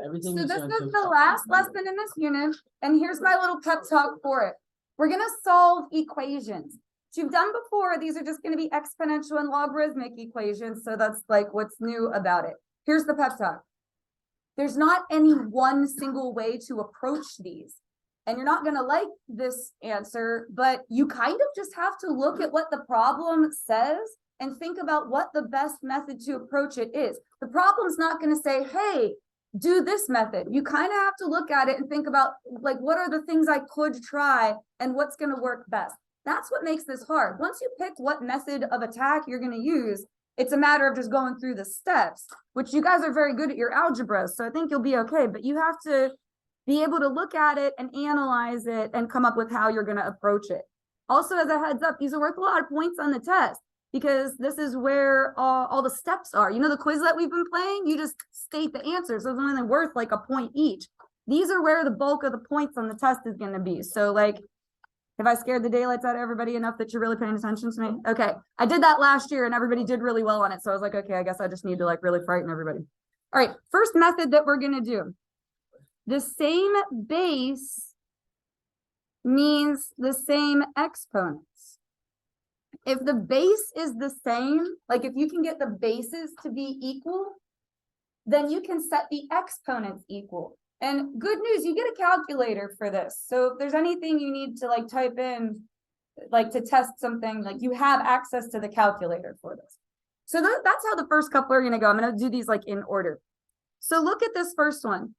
Everything So is this going is to- the last lesson in this unit, and here's my little pep talk for it. We're gonna solve equations. Which you've done before, these are just gonna be exponential and logarithmic equations, so that's like what's new about it. Here's the pep talk. There's not any one single way to approach these. And you're not gonna like this answer, but you kind of just have to look at what the problem says and think about what the best method to approach it is. The problem's not gonna say, hey, do this method. You kind of have to look at it and think about, like, what are the things I could try and what's going to work best. That's what makes this hard. Once you pick what method of attack you're going to use, it's a matter of just going through the steps, which you guys are very good at your algebra, so I think you'll be okay. But you have to be able to look at it and analyze it and come up with how you're going to approach it. Also, as a heads up, these are worth a lot of points on the test, because this is where all the steps are. You know, the quiz that we've been playing, you just state the answers. So it's only worth like a point each. These are where the bulk of the points on the test is going to be. So like, have I scared the daylights out of everybody enough that you're really paying attention to me? Okay. I did that last year and everybody did really well on it. So I was like, okay, I guess I just need to like really frighten everybody. All right. First method that we're going to do. The same base means the same exponents. If the base is the same, like if you can get the bases to be equal, then you can set the exponents equal. And good news, you get a calculator for this. So if there's anything you need to like type in, like to test something, like you have access to the calculator for this. So that's how the first couple are going to go. I'm going to do these like in order. So look at this first one.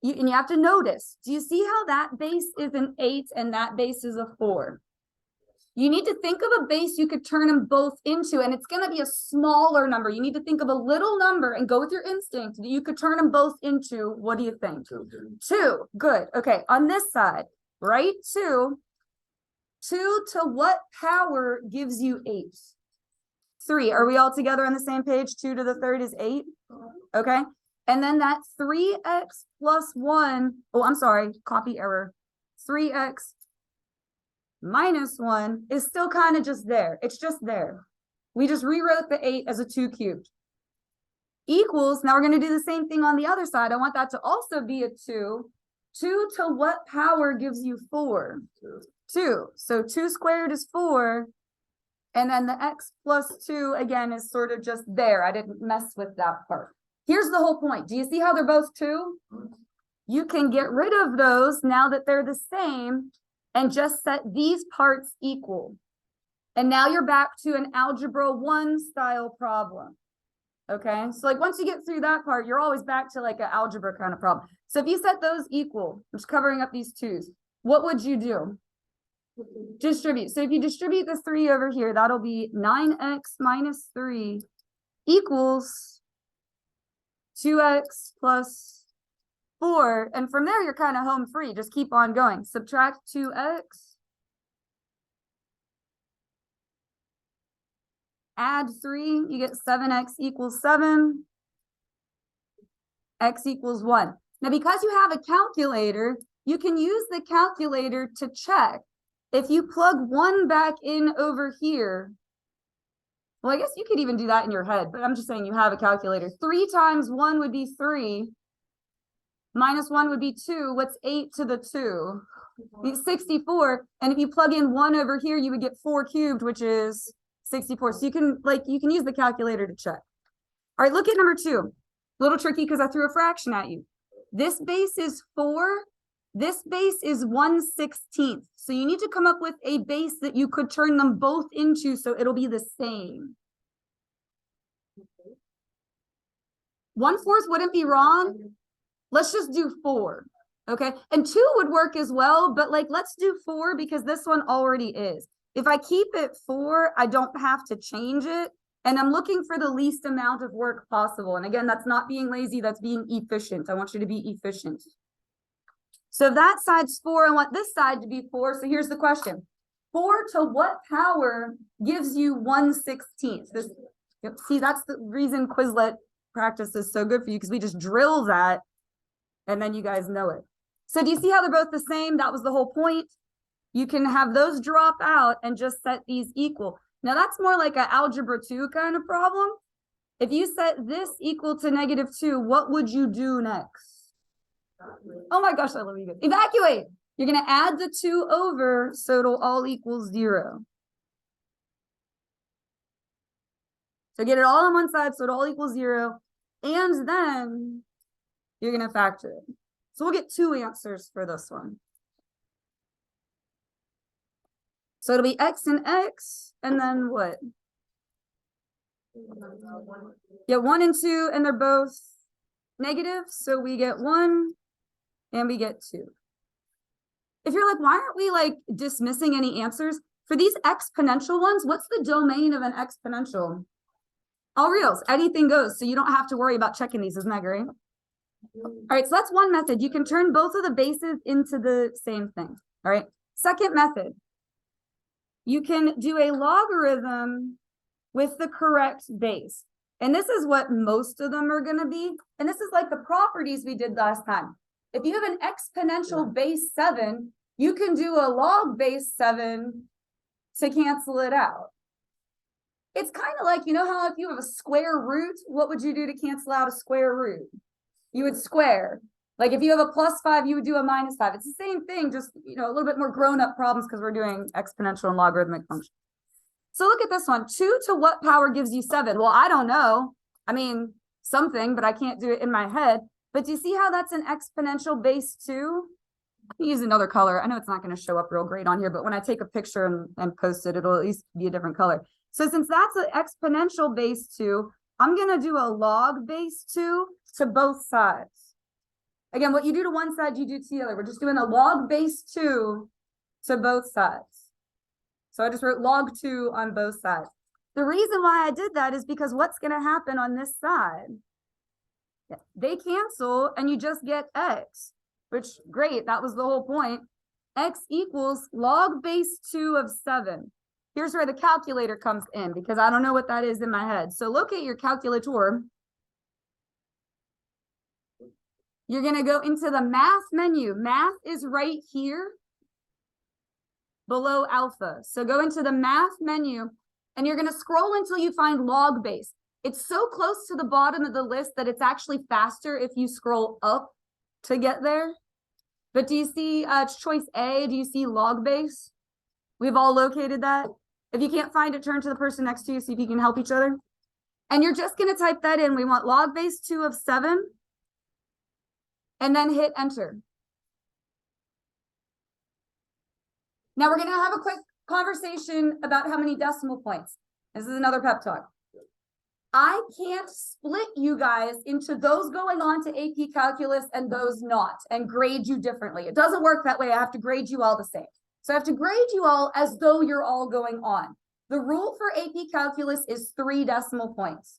And you have to notice, do you see how that base is an 8 and that base is a 4? You need to think of a base you could turn them both into, and it's going to be a smaller number. You need to think of a little number and go with your instinct that you could turn them both into. What do you think? 2. Good. Okay. On this side, right? 2. 2 to what power gives you 8? 3. Are we all together on the same page? 2 to the third is 8. Okay. And then that 3x plus 1. Oh, I'm sorry. Copy error. 3x minus 1 is still kind of just there. It's just there. We just rewrote the 8 as a 2 cubed. Equals, now we're going to do the same thing on the other side. I want that to also be a 2. 2 to what power gives you 4? 2. So 2 squared is 4. And then the x plus 2, again, is sort of just there. I didn't mess with that part. Here's the whole point. Do you see how they're both 2? You can get rid of those now that they're the same and just set these parts equal. And now you're back to an algebra 1 style problem. Okay, so like once you get through that part, you're always back to like an algebra kind of problem. So if you set those equal, I'm just covering up these 2's, what would you do? Distribute. So if you distribute the 3 over here, that'll be 9x minus 3 equals 2x plus 4, and from there you're kind of home free. Just keep on going. Subtract 2x, add 3, you get 7x equals 7, x equals 1. Now because you have a calculator, you can use the calculator to check. If you plug 1 back in over here, well, I guess you could even do that in your head, but I'm just saying you have a calculator. 3 times 1 would be 3. Minus 1 would be 2. What's 8 to the 2? 64. And if you plug in 1 over here, you would get 4 cubed, which is 64. So you can use the calculator to check. All right, look at number 2. A little tricky because I threw a fraction at you. This base is 4. This base is 1/16. So you need to come up with a base that you could turn them both into so it'll be the same. 1/4 wouldn't be wrong. Let's just do 4, okay? And 2 would work as well, but like, let's do 4 because this one already is. If I keep it 4, I don't have to change it. And I'm looking for the least amount of work possible. And again, that's not being lazy, that's being efficient. I want you to be efficient. So if that side's 4, I want this side to be 4. So here's the question. 4 to what power gives you 1/16? See, that's the reason Quizlet practice is so good for you, because we just drill that. And then you guys know it. So do you see how they're both the same? That was the whole point. You can have those drop out and just set these equal. Now that's more like an algebra 2 kind of problem. If you set this equal to -2, what would you do next? Oh my gosh, I love you guys. Evacuate. You're going to add the 2 over, so it'll all equal 0. So get it all on one side, so it all equals 0. And then you're going to factor it. So we'll get 2 answers for this one. So it'll be x and x, and then what? Yeah, 1 and 2, and they're both negative. So we get 1 and we get 2. If you're like, why aren't we like dismissing any answers? For these exponential ones, what's the domain of an exponential? All reals, anything goes. So you don't have to worry about checking these. Isn't that great? All right, so that's one method. You can turn both of the bases into the same thing. All right, second method. You can do a logarithm with the correct base. And this is what most of them are going to be. And this is like the properties we did last time. If you have an exponential base 7, you can do a log base 7 to cancel it out. It's kind of like, you know how if you have a square root, what would you do to cancel out a square root? You would square. Like if you have a +5, you would do a -5. It's the same thing, just, you know, a little bit more grown-up problems because we're doing exponential and logarithmic functions. So look at this one. 2 to what power gives you 7? Well, I don't know. I mean, something, but I can't do it in my head. But do you see how that's an exponential base 2? I can use another color. I know it's not going to show up real great on here, but when I take a picture and post it, it'll at least be a different color. So since that's an exponential base 2, I'm going to do a log base 2 to both sides. Again, what you do to one side, you do to the other. We're just doing a log base 2 to both sides. So I just wrote log 2 on both sides. The reason why I did that is because what's going to happen on this side? They cancel and you just get x, which great. That was the whole point. X equals log base 2 of 7. Here's where the calculator comes in because I don't know what that is in my head. So locate your calculator. You're going to go into the math menu. Math is right here below alpha. So go into the math menu and you're going to scroll until you find log base. It's so close to the bottom of the list that it's actually faster if you scroll up to get there. But do you see choice A? Do you see log base? We've all located that. If you can't find it, turn to the person next to you, see if you can help each other. And you're just going to type that in. We want log base 2 of 7. And then hit enter. Now we're going to have a quick conversation about how many decimal points. This is another pep talk. I can't split you guys into those going on to AP Calculus and those not, and grade you differently. It doesn't work that way. I have to grade you all the same. So I have to grade you all as though you're all going on. The rule for AP Calculus is 3 decimal points.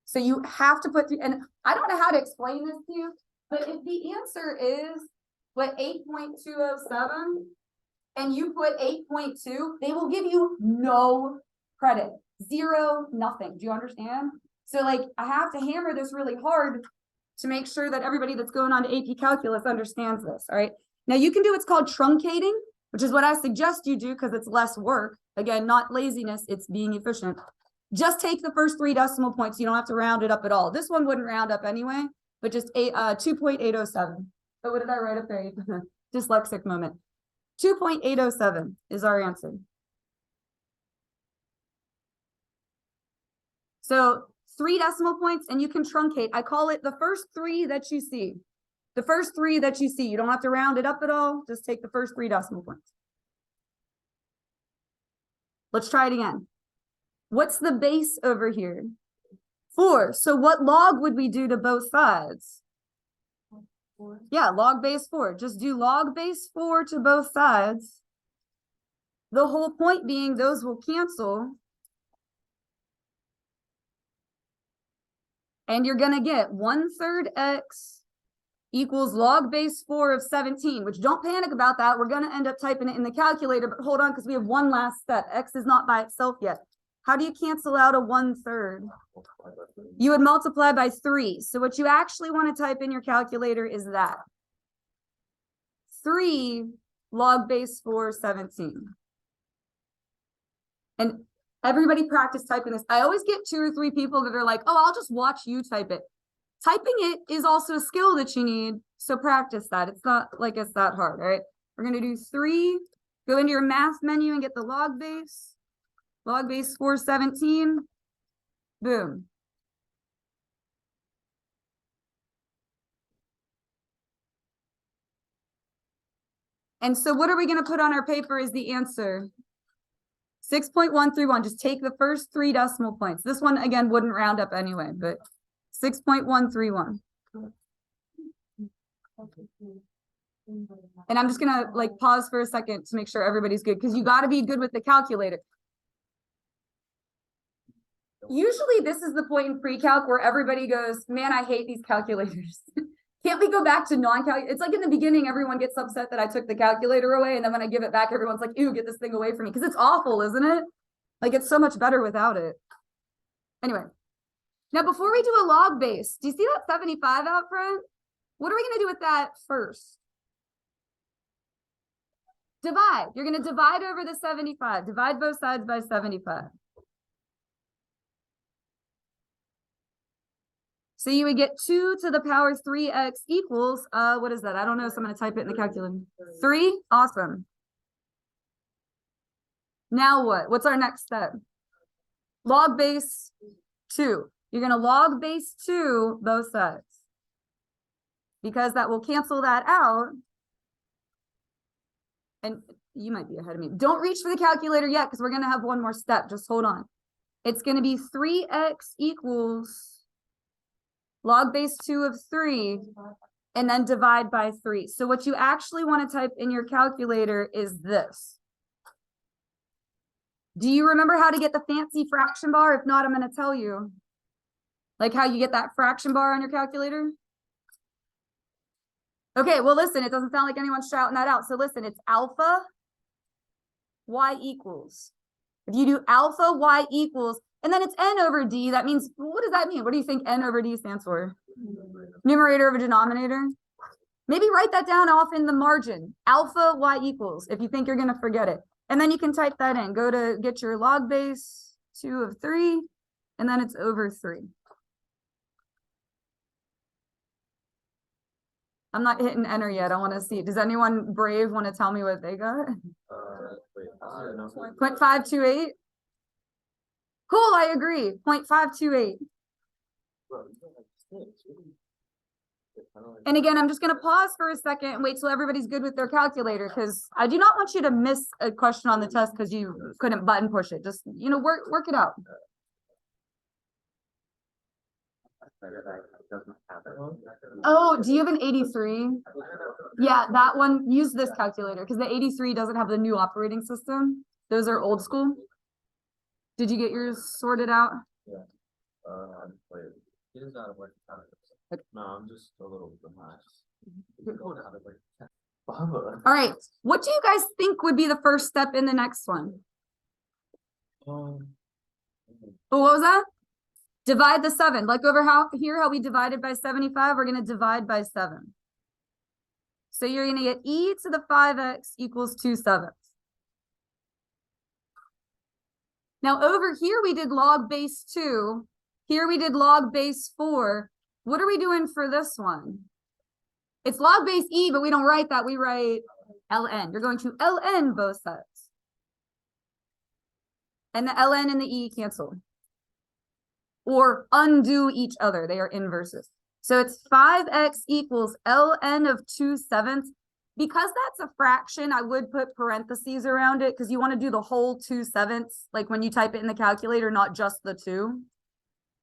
So you have to put, and I don't know how to explain this to you, but if the answer is what 8.207 and you put 8.2, they will give you no credit. 0, nothing. Do you understand? So like I have to hammer this really hard to make sure that everybody that's going on to AP Calculus understands this. All right. Now you can do what's called truncating, which is what I suggest you do because it's less work. Again, not laziness, it's being efficient. Just take the first 3 decimal points. You don't have to round it up at all. This one wouldn't round up anyway, but just 2.807. But what did I write up there? Dyslexic moment. 2.807 is our answer. So 3 decimal points, and you can truncate. I call it the first 3 that you see. The first 3 that you see. You don't have to round it up at all. Just take the first 3 decimal points. Let's try it again. What's the base over here? 4. So what log would we do to both sides? 4. Yeah, log base 4. Just do log base 4 to both sides. The whole point being those will cancel. And you're going to get 1/3 x equals log base 4 of 17, which don't panic about that. We're going to end up typing it in the calculator, but hold on because we have one last step. X is not by itself yet. How do you cancel out a 1/3? You would multiply by 3. So what you actually want to type in your calculator is that. 3 log base 4, 17. And Everybody practice typing this. I always get 2 or 3 people that are like, oh, I'll just watch you type it. Typing it is also a skill that you need. So practice that. It's not like it's that hard, all right? We're going to do 3. Go into your math menu and get the log base. Log base 417. Boom. And so what are we going to put on our paper is the answer. 6.131. Just take the first 3 decimal points. This one, again, wouldn't round up anyway, but 6.131. And I'm just going to like pause for a second to make sure everybody's good, because you got to be good with the calculator. Usually this is the point in pre-calc where everybody goes, man, I hate these calculators. Can't we go back to non-calculator? It's like in the beginning, everyone gets upset that I took the calculator away. And then when I give it back, everyone's like, ew, get this thing away from me. Because it's awful, isn't it? Like, it's so much better without it. Anyway, now before we do a log base, do you see that 75 out front? What are we going to do with that first? Divide. You're going to divide over the 75. Divide both sides by 75. So you would get 2 to the power 3x equals, what is that? I don't know, so I'm going to type it in the calculator. 3? Awesome. Now what? What's our next step? Log base 2. You're going to log base 2 both sides, because that will cancel that out. And you might be ahead of me. Don't reach for the calculator yet, because we're going to have one more step. Just hold on. It's going to be 3x equals log base 2 of 3, and then divide by 3. So what you actually want to type in your calculator is this. Do you remember how to get the fancy fraction bar? If not, I'm going to tell you. Like how you get that fraction bar on your calculator? Okay, well, listen, it doesn't sound like anyone's shouting that out. So listen, it's alpha y equals. If you do alpha y equals, and then it's n over d, that means, what does that mean? What do you think n over d stands for? Numerator over denominator. Maybe write that down off in the margin. Alpha y equals, if you think you're going to forget it. And then you can type that in. Go to get your log base 2 of 3, and then it's over 3. I'm not hitting enter yet. I want to see. Does anyone brave want to tell me what they got? 0.528. Cool, I agree. 0.528. And again, I'm just going to pause for a second and wait till everybody's good with their calculator, because I do not want you to miss a question on the test because you couldn't button push it. Just, you know, work it out. Oh, do you have an 83? Yeah, that one, use this calculator, because the 83 doesn't have the new operating system. Those are old school. Did you get yours sorted out? Yeah. He doesn't know how to work the calculator. No, I'm just a little behind. All right. What do you guys think would be the first step in the next one? Oh, what was that? Divide the 7. Like over how we divided by 75, we're going to divide by 7. So you're going to get e to the 5x equals 2/7. Now over here, we did log base 2. Here we did log base 4. What are we doing for this one? It's log base e, but we don't write that. We write ln. You're going to ln both sides. And the ln and the e cancel. Or undo each other. They are inverses. So it's 5x equals ln of 2/7. Because that's a fraction, I would put parentheses around it, because you want to do the whole 2/7, like when you type it in the calculator, not just the 2.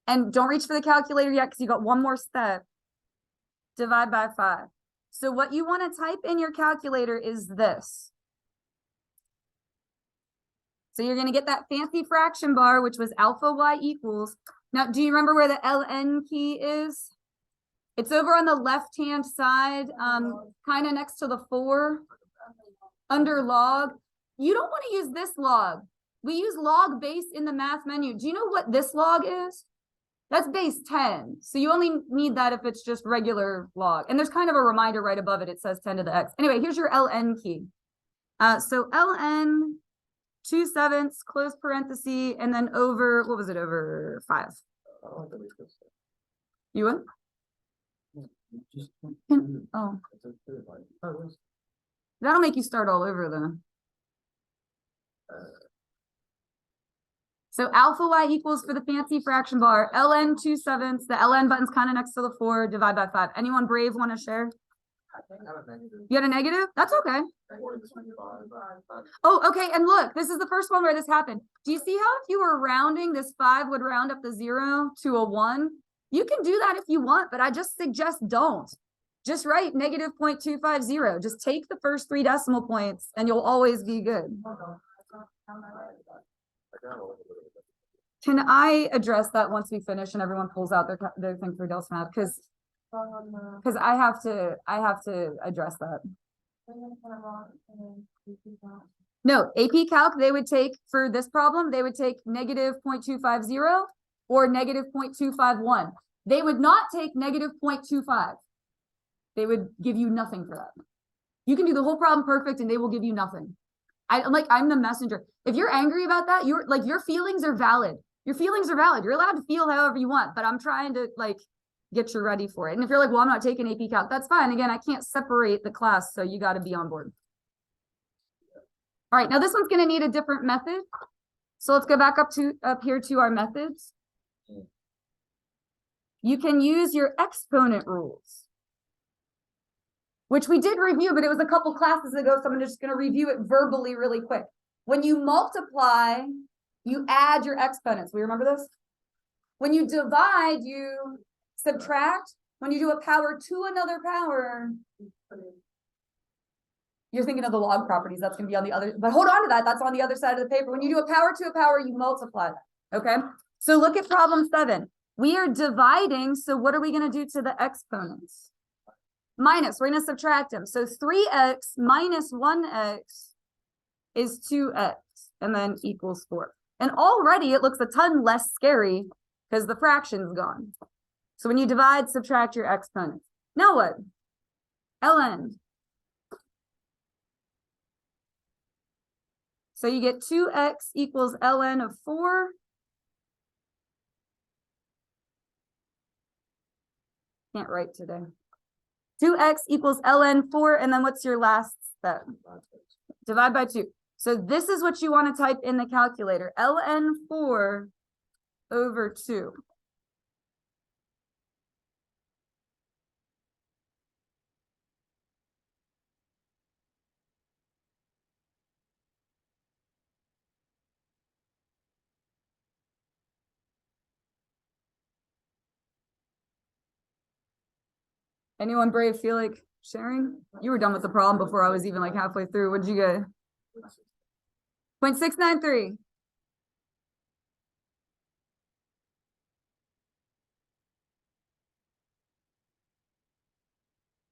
And don't reach for the calculator yet, because you got one more step. Divide by 5. So what you want to type in your calculator is this. So you're going to get that fancy fraction bar, which was alpha y equals. Now, do you remember where the ln key is? It's over on the left-hand side, kind of next to the 4, under log. You don't want to use this log. We use log base in the math menu. Do you know what this log is? That's base 10. So you only need that if it's just regular log. And there's kind of a reminder right above it. It says 10 to the x. Anyway, here's your ln key. So ln 2/7, close parenthesis, and then over, what was it, over 5? I don't like that we fix it. You would? Just. Oh, It's okay, like, oh, it's, that'll make you start all over then. So alpha y equals for the fancy fraction bar, ln 2/7, the ln button's kind of next to the 4, divide by 5. Anyone brave want to share? I have a negative. You had a negative? That's okay. -25. Oh, okay, and look, this is the first one where this happened. Do you see how if you were rounding, this 5 would round up the 0 to a 1? You can do that if you want, but I just suggest don't. Just write negative 0.250. Just take the first 3 decimal points and you'll always be good. Can I address that once we finish and everyone pulls out their thing for Del's Math? Because I have to address that. No, AP Calc, they would take, for this problem, they would take negative 0.250 or negative 0.251. They would not take negative 0.25. They would give you nothing for that. You can do the whole problem perfect and they will give you nothing. I'm the messenger. If you're angry about that, your feelings are valid. Your feelings are valid. You're allowed to feel however you want, but I'm trying to get you ready for it. And if you're like, well, I'm not taking AP Calc, that's fine. Again, I can't separate the class, so you got to be on board. All right, now this one's going to need a different method. So let's go back up here to our methods. You can use your exponent rules, which we did review, but it was a couple classes ago, so I'm just going to review it verbally really quick. When you multiply, you add your exponents. We remember this? When you divide, you subtract. When you do a power to another power, you're thinking of the log properties. That's going to be on the other, but hold on to that. That's on the other side of the paper. When you do a power to a power, you multiply that. Okay. So look at problem 7. We are dividing. So what are we going to do to the exponents? Minus, we're going to subtract them. So 3x minus 1x is 2x and then equals 4. And already it looks a ton less scary because the fraction's gone. So when you divide, subtract your exponents. Now what? ln. So you get 2x equals ln of 4. Can't write today. 2x equals ln 4, and then what's your last step? Divide by 2. So this is what you want to type in the calculator. ln 4 over 2. Anyone brave feel like sharing? You were done with the problem before I was even halfway through. What did you get? 0.693.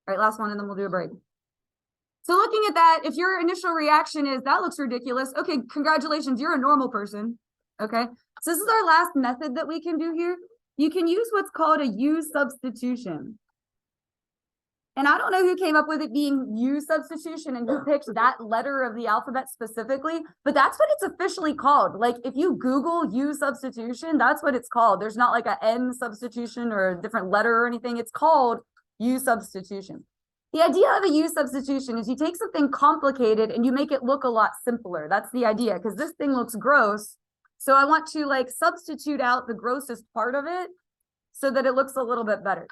All right, last one, and then we'll do a break. So looking at that, if your initial reaction is, that looks ridiculous. Okay, congratulations, you're a normal person. Okay, so this is our last method that we can do here. You can use what's called a U substitution. And I don't know who came up with it being U substitution and who picked that letter of the alphabet specifically, but that's what it's officially called. If you Google U substitution, that's what it's called. There's not a N substitution or a different letter or anything. It's called U substitution. The idea of a U substitution is you take something complicated and you make it look a lot simpler. That's the idea, because this thing looks gross. So I want to substitute out the grossest part of it so that it looks a little bit better.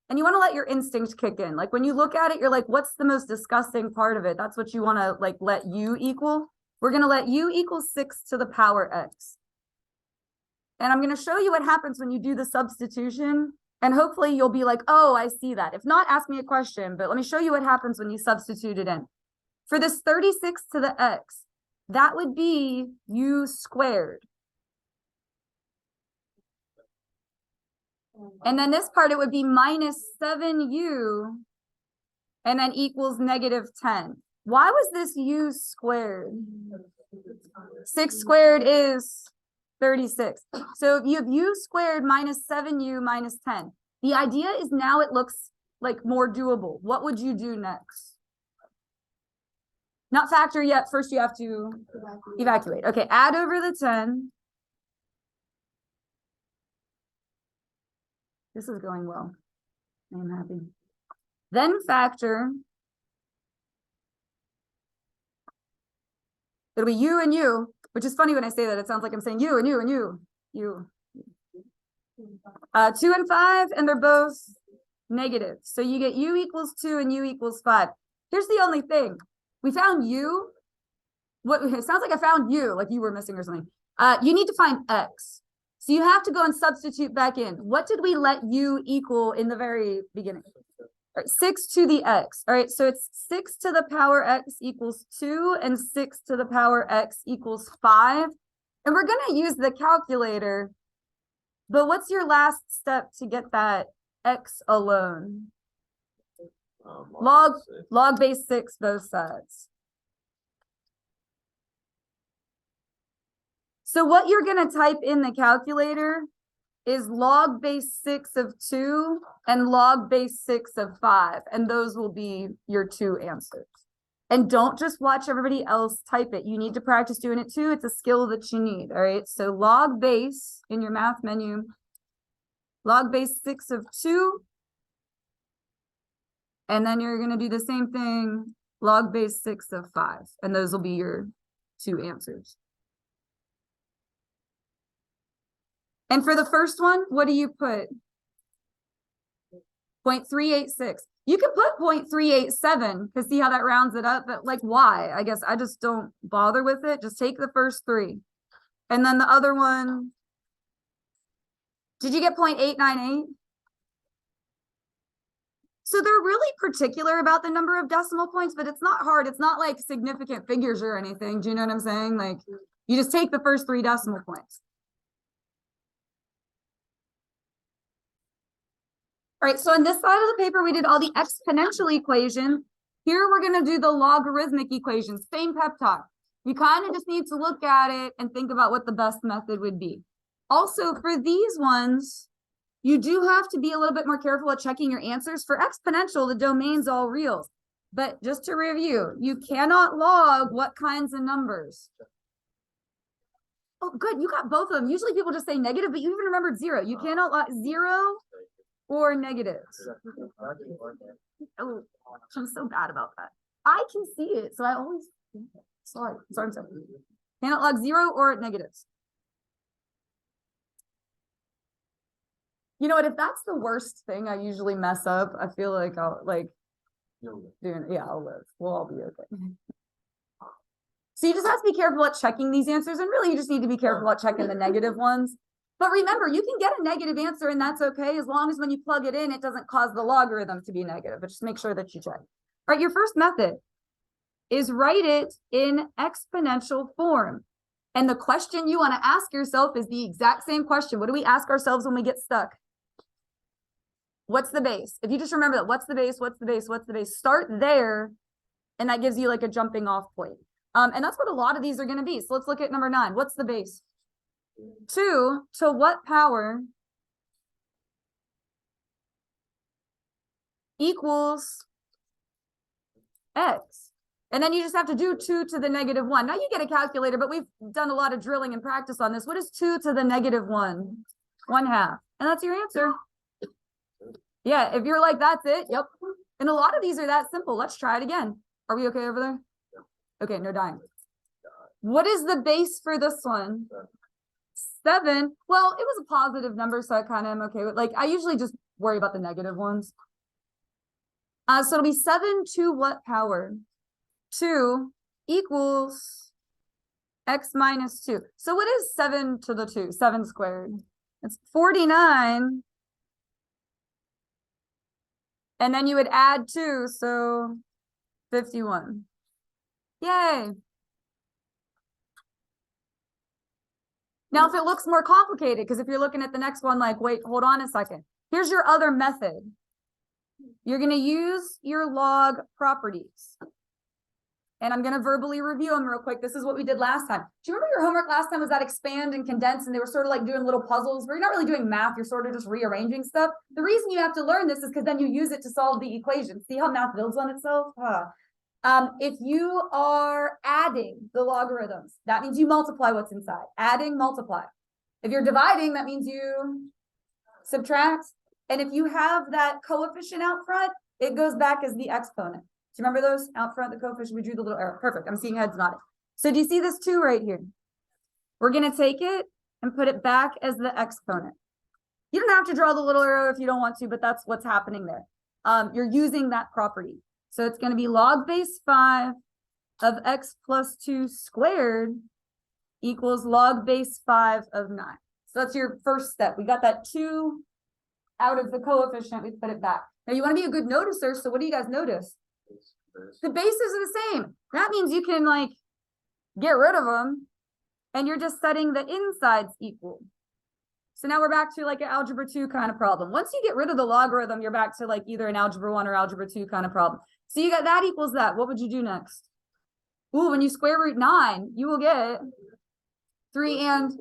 And you want to let your instinct kick in. When you look at it, you're like, what's the most disgusting part of it? That's what you want to let U equal. We're going to let U equal 6 to the power x. And I'm going to show you what happens when you do the substitution. And hopefully you'll be like, oh, I see that. If not, ask me a question, but let me show you what happens when you substitute it in. For this 36 to the x, that would be U squared. And then this part, it would be minus 7u and then equals negative 10. Why was this U squared? 6 squared is 36. So if you have U squared minus 7u minus 10, the idea is now it looks more doable. What would you do next? Not factor yet. First you have to evacuate. Okay, add over the 10. This is going well. I am happy. Then factor. It'll be you and you, which is funny when I say that. It sounds like I'm saying you and you and you. You. 2 and 5, and they're both negative. So you get u equals 2 and u equals 5. Here's the only thing. We found u. What it sounds like I found you, like you were missing or something. You need to find x. So you have to go and substitute back in. What did we let u equal in the very beginning? All right, 6 to the x. All right, so it's 6 to the power x equals 2 and 6 to the power x equals 5. And we're going to use the calculator. But what's your last step to get that x alone? Log base 6 both sides. So what you're going to type in the calculator is log base 6 of 2 and log base 6 of 5. And those will be your two answers. And don't just watch everybody else type it. You need to practice doing it too. It's a skill that you need. All right. So log base in your math menu, log base 6 of 2. And then you're going to do the same thing, log base 6 of 5. And those will be your two answers. And for the first one, what do you put? 0.386. You can put 0.387 to see how that rounds it up, but like why? I guess I just don't bother with it. Just take the first three. And then the other one, did you get 0.898? So they're really particular about the number of decimal points, but it's not hard. It's not like significant figures or anything. Do you know what I'm saying? Like you just take the first 3 decimal points. All right, so on this side of the paper, we did all the exponential equations. Here, we're going to do the logarithmic equations. Same pep talk. You kind of just need to look at it and think about what the best method would be. Also, for these ones, you do have to be a little bit more careful at checking your answers. For exponential, the domain's all real. But just to review, you cannot log what kinds of numbers? Oh, good. You got both of them. Usually people just say negative, but you even remembered 0. You cannot log 0 or negatives. Oh, I'm so bad about that. I can see it, so I always sorry. Cannot log 0 or negatives. You know what? If that's the worst thing I usually mess up, I feel like I'll I'll live. We'll all be okay. So you just have to be careful at checking these answers, and really you just need to be careful at checking the negative ones. But remember, you can get a negative answer and that's okay, as long as when you plug it in, it doesn't cause the logarithm to be negative, but just make sure that you check. All right, your first method is write it in exponential form. And the question you want to ask yourself is the exact same question. What do we ask ourselves when we get stuck? What's the base? If you just remember that, what's the base? What's the base? What's the base? Start there, and that gives you like a jumping off point. And that's what a lot of these are going to be. So let's look at number 9. What's the base? 2 to what power equals x? And then you just have to do 2 to the negative 1. Now you get a calculator, but we've done a lot of drilling and practice on this. What is 2 to the negative 1? 1/2. And that's your answer. Yeah, if you're like, that's it. Yep. And a lot of these are that simple. Let's try it again. Are we okay over there? Okay, no dying. What is the base for this one? 7. Well, it was a positive number, so I kind of am okay with, like, I usually just worry about the negative ones. So it'll be 7 to what power? 2 equals x minus 2. So what is 7 to the 2? 7 squared. It's 49. And then you would add 2, so 51. Yay. Now, if it looks more complicated, because if you're looking at the next one, like, wait, hold on a second. Here's your other method. You're going to use your log properties. And I'm going to verbally review them real quick. This is what we did last time. Do you remember your homework last time was that expand and condense, and they were sort of like doing little puzzles where you're not really doing math, you're sort of just rearranging stuff. The reason you have to learn this is because then you use it to solve the equation. See how math builds on itself? If you are adding the logarithms, that means you multiply what's inside. Adding, multiply. If you're dividing, that means you subtract. And if you have that coefficient out front, it goes back as the exponent. Do you remember those out front, the coefficient? We drew the little arrow. Perfect. I'm seeing heads nodding. So do you see this 2 right here? We're going to take it and put it back as the exponent. You don't have to draw the little arrow if you don't want to, but that's what's happening there. You're using that property. So it's going to be log base 5 of x plus 2 squared equals log base 5 of 9. So that's your first step. We got that 2 out of the coefficient. We put it back. Now you want to be a good noticer. So what do you guys notice? The bases are the same. That means you can like get rid of them and you're just setting the insides equal. So now we're back to like an algebra 2 kind of problem. Once you get rid of the logarithm, you're back to like either an algebra 1 or algebra 2 kind of problem. So you got that equals that. What would you do next? Ooh, when you square root 9, you will get 3 and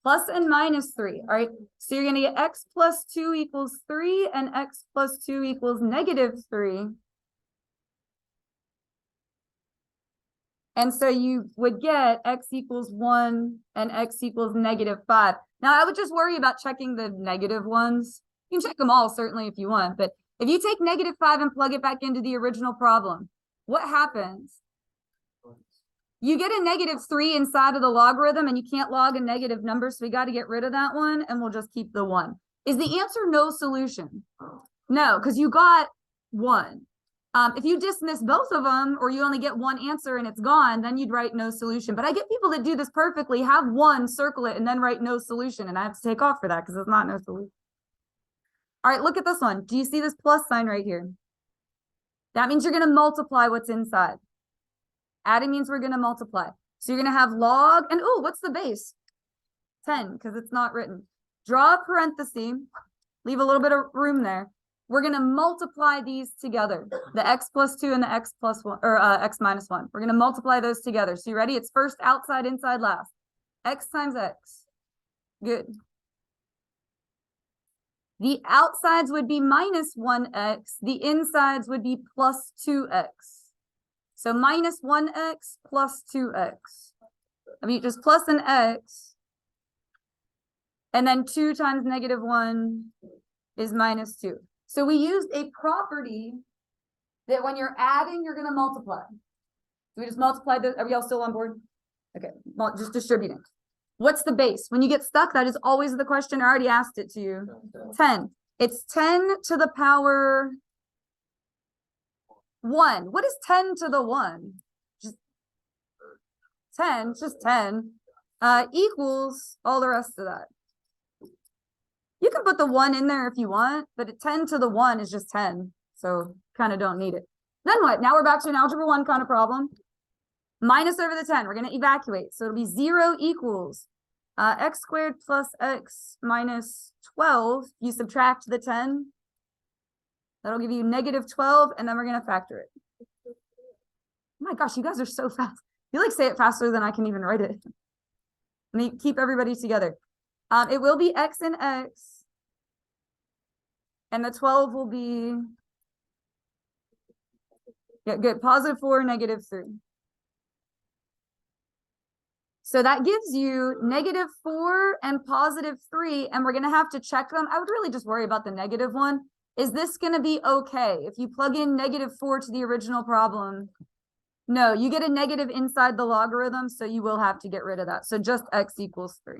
plus and minus 3. All right. So you're going to get x plus 2 equals 3 and x plus 2 equals negative 3. And so you would get x equals 1 and x equals negative 5. Now, I would just worry about checking the negative ones. You can check them all, certainly, if you want. But if you take negative 5 and plug it back into the original problem, what happens? You get a negative 3 inside of the logarithm, and you can't log a negative number, so we got to get rid of that one, and we'll just keep the 1. Is the answer no solution? No, because you got 1. If you dismiss both of them, or you only get one answer and it's gone, then you'd write no solution. But I get people that do this perfectly, have 1, circle it, and then write no solution. And I have to take off for that because it's not no solution. All right, look at this one. Do you see this plus sign right here? That means you're going to multiply what's inside. Adding means we're going to multiply. So you're going to have log, and oh, what's the base? 10, because it's not written. Draw a parenthesis, leave a little bit of room there. We're going to multiply these together, the x plus 2 and the x plus 1, or x minus 1. We're going to multiply those together. So you ready? It's first outside, inside, last. X times x. Good. The outsides would be minus 1x. The insides would be plus 2x. So minus 1x plus 2x. I mean, just plus an x. And then 2 times negative 1 is minus 2. So we used a property that when you're adding, you're going to multiply. So we just multiply the, are we all still on board? Okay, well, just distributing. What's the base? When you get stuck, that is always the question. I already asked it to you. 10. It's 10 to the power 1. What is 10 to the 1? Just 10, just 10, equals all the rest of that. You can put the 1 in there if you want, but 10 to the 1 is just 10. So kind of don't need it. Then what? Now we're back to an algebra 1 kind of problem. Minus over the 10. We're going to evacuate. So it'll be 0 equals x squared plus x minus 12. You subtract the 10. That'll give you negative 12. And then we're going to factor it. Oh my gosh, you guys are so fast. You like say it faster than I can even write it. Let me keep everybody together. It will be x and x. And the 12 will be, yeah, good, positive 4, negative 3. So that gives you negative 4 and positive 3, and we're going to have to check them. I would really just worry about the negative one. Is this going to be okay? If you plug in negative 4 to the original problem, no, you get a negative inside the logarithm, so you will have to get rid of that. So just x equals 3.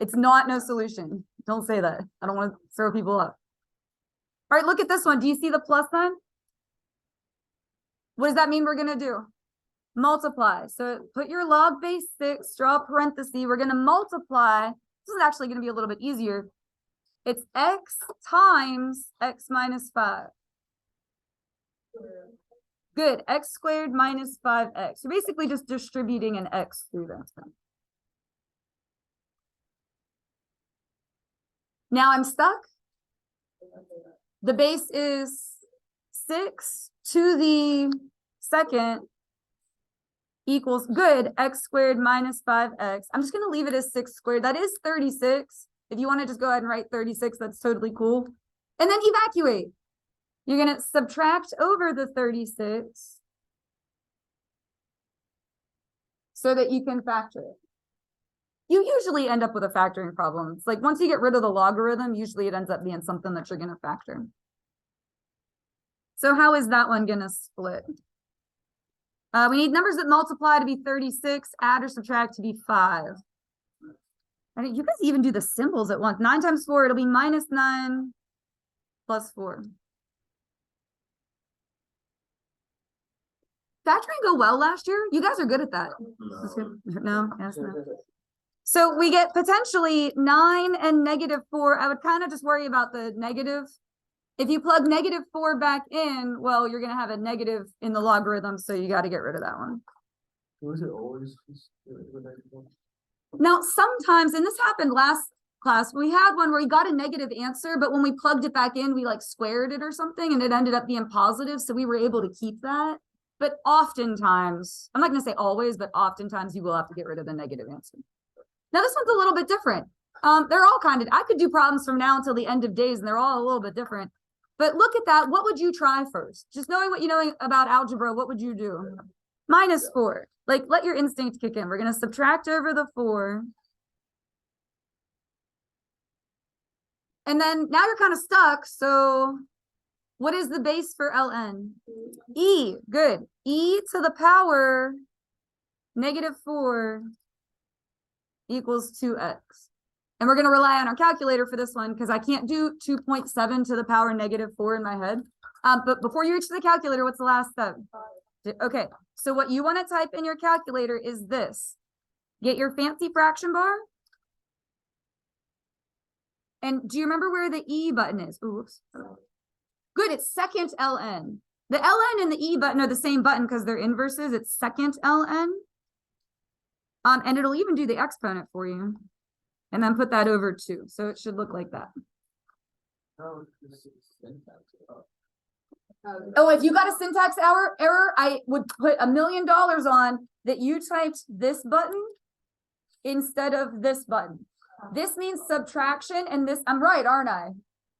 It's not no solution. Don't say that. I don't want to throw people up. All right, look at this one. Do you see the plus sign? What does that mean we're going to do? Multiply. So put your log base 6, draw a parenthesis. We're going to multiply. This is actually going to be a little bit easier. It's x times x minus 5. Good. X squared minus 5x. You're basically just distributing an x through that. Now I'm stuck. The base is 6 to the second equals, good, x squared minus 5x. I'm just going to leave it as 6 squared. That is 36. If you want to just go ahead and write 36, that's totally cool. And then evacuate. You're gonna subtract over the 36 so that you can factor it. You usually end up with a factoring problem. It's like once you get rid of the logarithm, usually it ends up being something that you're gonna factor. So how is that one gonna split? We need numbers that multiply to be 36, add or subtract to be 5. You guys even do the symbols at once. 9 times 4, it'll be -9 plus 4. Factoring go well last year? You guys are good at that. That's good. No, yes, no. So we get potentially 9 and -4. I would kind of just worry about the negative. If you plug -4 back in, well, you're going to have a negative in the logarithm, so you got to get rid of that one. Was it always? Now, sometimes, and this happened last class, we had one where we got a negative answer, but when we plugged it back in, we like squared it or something, and it ended up being positive, so we were able to keep that. But oftentimes, I'm not going to say always, but oftentimes you will have to get rid of the negative answer. Now, this one's a little bit different. They're all kind of, I could do problems from now until the end of days, and they're all a little bit different. But look at that. What would you try first? Just knowing what you know about algebra, what would you do? -4. Like, let your instinct kick in. We're going to subtract over the 4. And then now you're kind of stuck. So what is the base for ln? E. Good. E to the power -4 equals 2x. And we're going to rely on our calculator for this one because I can't do 2.7 to the power -4 in my head. But before you reach the calculator, what's the last step? Okay, so what you want to type in your calculator is this. Get your fancy fraction bar. And do you remember where the E button is? Oops. Good, it's second ln. The ln and the E button are the same button because they're inverses. It's second ln. And it'll even do the exponent for you. And then put that over 2. So it should look like that. Oh, if you got a syntax error, I would put $1 million on that you typed this button instead of this button. This means subtraction, and this, I'm right, aren't I?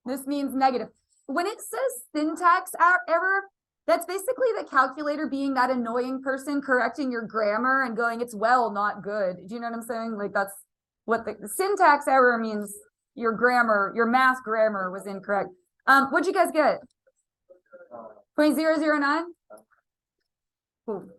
This means negative. When it says syntax error, that's basically the calculator being that annoying person correcting your grammar and going, it's well, not good. Do you know what I'm saying? Like that's what the syntax error means. Your grammar, your math grammar was incorrect. What'd you guys get? 0.009? Cool.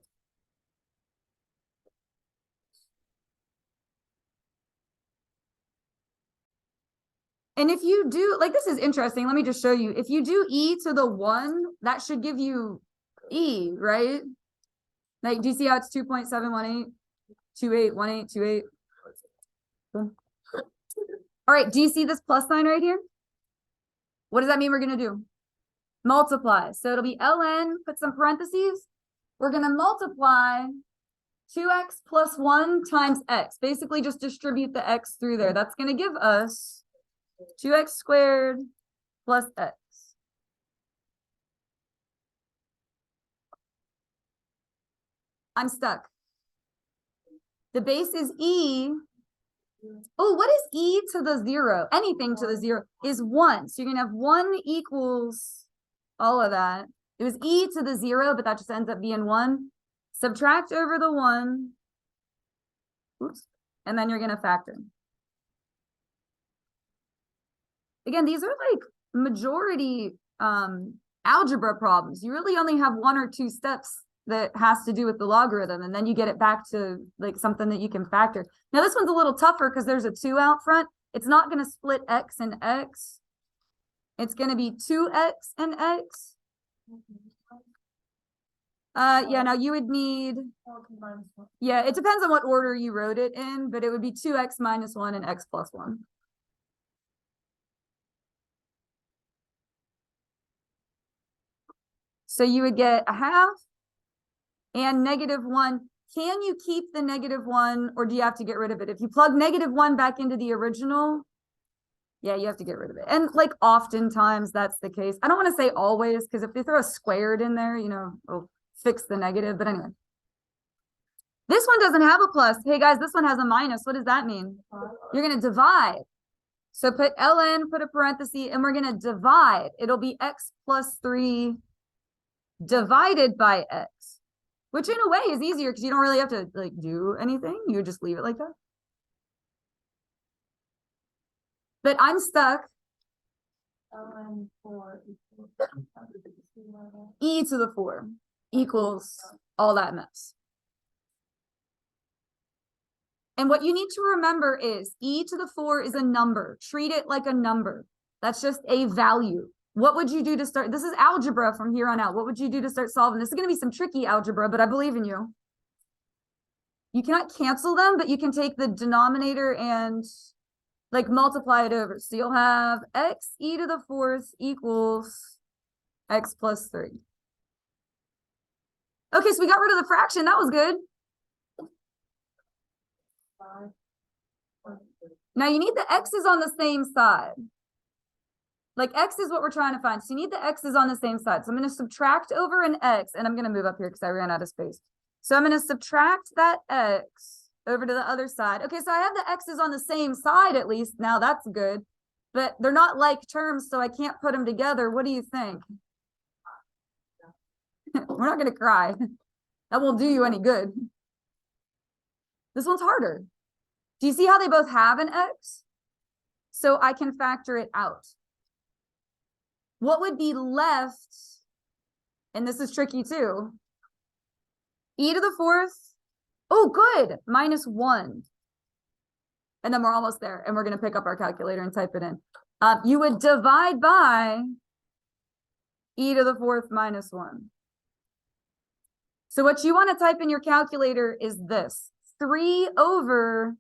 And if you do, like, this is interesting. Let me just show you. If you do e to the 1, that should give you e, right? Like, do you see how it's 2.718, 2818, 28? Cool. All right, do you see this plus sign right here? What does that mean we're going to do? Multiply. So it'll be ln, put some parentheses. We're going to multiply 2x plus 1 times x. Basically, just distribute the x through there. That's going to give us 2x squared plus x. I'm stuck. The base is e. Oh, what is e to the 0? Anything to the 0 is 1. So you're going to have 1 equals all of that. It was e to the 0, but that just ends up being 1. Subtract over the 1. Oops. And then you're going to factor. Again, these are like majority algebra problems. You really only have 1 or 2 steps that has to do with the logarithm, and then you get it back to like something that you can factor. Now this one's a little tougher because there's a 2 out front. It's not going to split x and x. It's going to be 2x and x. Yeah, now you would need, yeah, it depends on what order you wrote it in, but it would be 2x minus 1 and x plus 1. So you would get a half and -1. Can you keep the -1 or do you have to get rid of it? If you plug -1 back into the original, yeah, you have to get rid of it. And like oftentimes that's the case. I don't want to say always, because if they throw a squared in there, you know, it'll fix the negative. But anyway, this one doesn't have a plus. Hey guys, this one has a minus. What does that mean? You're going to divide. So put ln, put a parenthesis, and we're gonna divide. It'll be x plus 3 divided by x, which in a way is easier because you don't really have to like do anything. You would just leave it like that. But I'm stuck. E to the 4 equals all that mess. And what you need to remember is e to the 4 is a number. Treat it like a number. That's just a value. What would you do to start? This is algebra from here on out. What would you do to start solving? This is going to be some tricky algebra, but I believe in you. You cannot cancel them, but you can take the denominator and like multiply it over. So you'll have x e to the 4th equals x plus 3. Okay, so we got rid of the fraction. That was good. Now you need the x's on the same side. Like x is what we're trying to find. So you need the x's on the same side. So I'm going to subtract over an x, and I'm going to move up here because I ran out of space. So I'm going to subtract that x over to the other side. Okay, so I have the x's on the same side at least. Now that's good. But they're not like terms, so I can't put them together. What do you think? We're not going to cry. That won't do you any good. This one's harder. Do you see how they both have an x? So I can factor it out. What would be left, and this is tricky too, e to the 4th, oh good, minus 1. And then we're almost there, and we're going to pick up our calculator and type it in. You would divide by e to the 4th minus 1. So what you want to type in your calculator is this, 3 over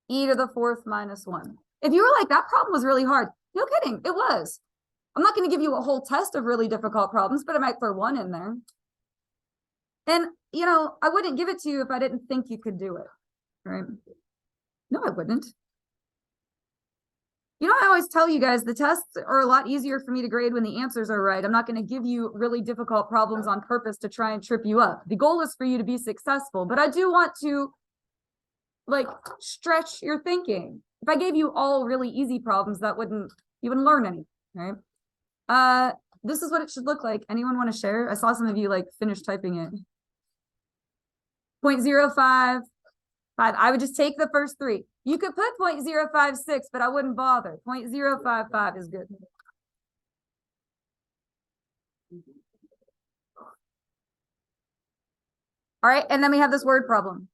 e to the 4th minus 1. If you were like, that problem was really hard, no kidding, it was. I'm not going to give you a whole test of really difficult problems, but I might throw one in there. And, you know, I wouldn't give it to you if I didn't think you could do it, right? No, I wouldn't. You know, I always tell you guys the tests are a lot easier for me to grade when the answers are right. I'm not going to give you really difficult problems on purpose to try and trip you up. The goal is for you to be successful, but I do want to, like, stretch your thinking. If I gave you all really easy problems, that wouldn't, you wouldn't learn anything, right? This is what it should look like. Anyone want to share? I saw some of you like finish typing it. 0.055. I would just take the first 3. You could put 0.056, but I wouldn't bother. 0.055 is good. All right, and then we have this word problem.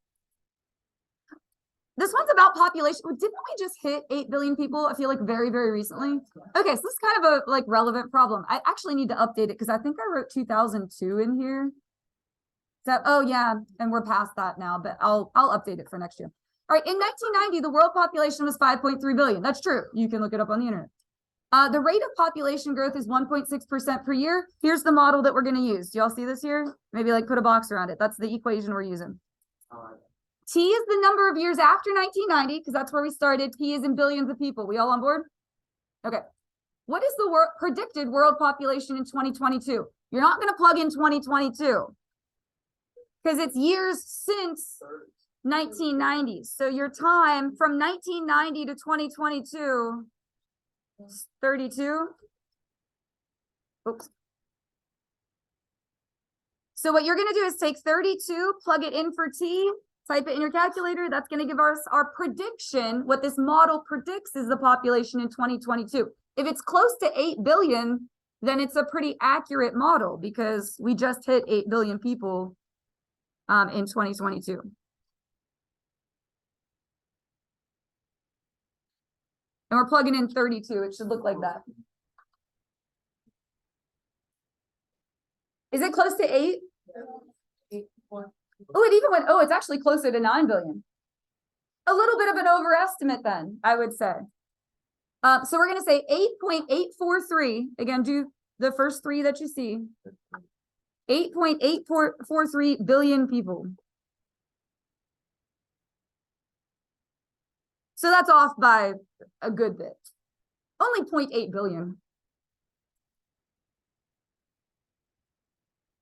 This one's about population. Didn't we just hit 8 billion people? I feel like very, very recently. Okay, so this is kind of a like relevant problem. I actually need to update it because I think I wrote 2002 in here. So, oh yeah, and we're past that now, but I'll update it for next year. All right, in 1990, the world population was 5.3 billion. That's true. You can look it up on the internet. The rate of population growth is 1.6% per year. Here's the model that we're going to use. Do y'all see this here? Maybe like put a box around it. That's the equation we're using. T is the number of years after 1990, because that's where we started. P is in billions of people. We all on board? Okay. What is the predicted world population in 2022? You're not going to plug in 2022 because it's years since 1990. So your time from 1990 to 2022 is 32. Oops. So what you're going to do is take 32, plug it in for T, type it in your calculator. That's going to give us our prediction. What this model predicts is the population in 2022. If it's close to 8 billion, then it's a pretty accurate model because we just hit 8 billion people in 2022. And we're plugging in 32. It should look like that. Is it close to 8? Oh, it even went, oh, it's actually closer to 9 billion. A little bit of an overestimate then, I would say. So we're going to say 8.843. Again, do the first 3 that you see. 8.843 billion people. So that's off by a good bit. Only 0.8 billion.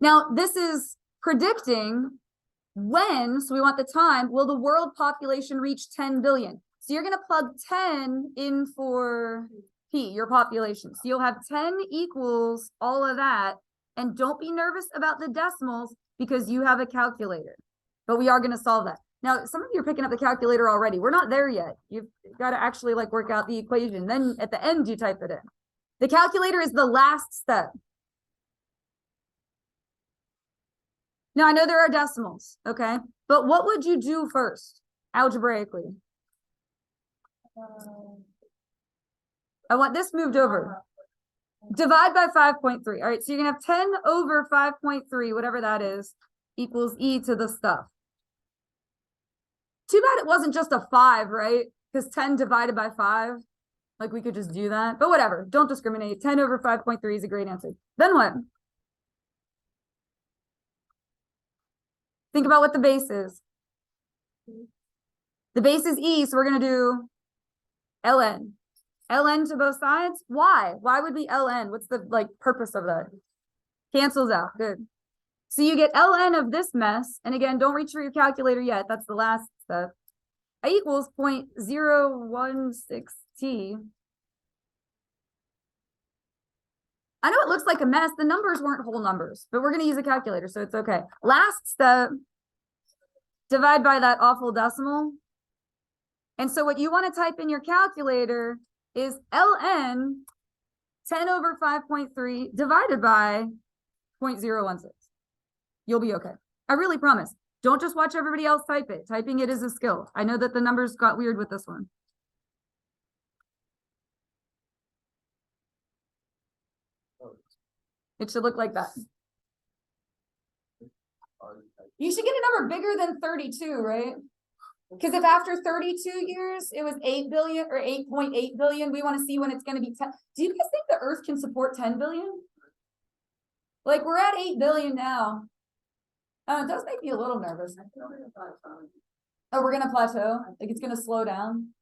Now, this is predicting when, so we want the time, will the world population reach 10 billion? So you're gonna plug 10 in for P, your population. So you'll have 10 equals all of that. And don't be nervous about the decimals because you have a calculator. But we are gonna solve that. Now, some of you are picking up the calculator already. We're not there yet. You've got to actually like work out the equation. Then at the end, you type it in. The calculator is the last step. Now, I know there are decimals, okay? But what would you do first, algebraically? I want this moved over. Divide by 5.3. All right, so you're going to have 10 over 5.3, whatever that is, equals e to the stuff. Too bad it wasn't just a 5, right? Because 10 divided by 5, like we could just do that. But whatever, don't discriminate. 10 over 5.3 is a great answer. Then what? Think about what the base is. The base is e, so we're going to do ln. ln to both sides. Why? Why would we ln? What's the like purpose of that? Cancels out. Good. So you get ln of this mess. And again, don't reach for your calculator yet. That's the last step. A equals 0.016t. I know it looks like a mess. The numbers weren't whole numbers, but we're going to use a calculator, so it's okay. Last step, divide by that awful decimal. And so what you want to type in your calculator is ln 10 over 5.3 divided by 0.016. You'll be okay. I really promise. Don't just watch everybody else type it. Typing it is a skill. I know that the numbers got weird with this one. It should look like that. You should get a number bigger than 32, right? Because if after 32 years, it was 8 billion or 8.8 billion, we want to see when it's going to be 10. Do you guys think the Earth can support 10 billion? Like we're at 8 billion now. It does make me a little nervous. Oh, we're going to plateau? Like it's going to slow down?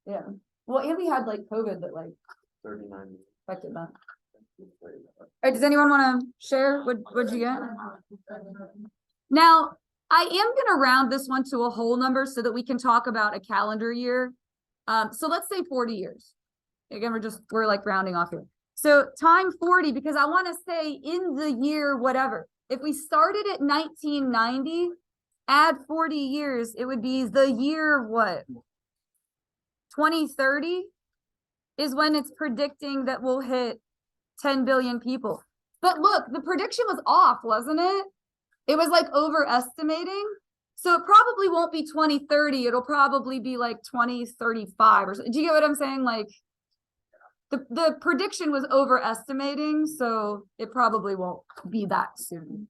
Yeah. Well, and we had like COVID that like 39. affected that. All right, does anyone want to share? What'd you get? Now, I am going to round this one to a whole number so that we can talk about a calendar year. So let's say 40 years. Again, we're like rounding off here. So time 40, because I want to say in the year, whatever. If we started at 1990, add 40 years, it would be the year what? 2030 is when it's predicting that we'll hit 10 billion people. But look, the prediction was off, wasn't it? It was like overestimating. So it probably won't be 2030. It'll probably be like 2035 or so. Do you get what I'm saying? Like the prediction was overestimating, so it probably won't be that soon.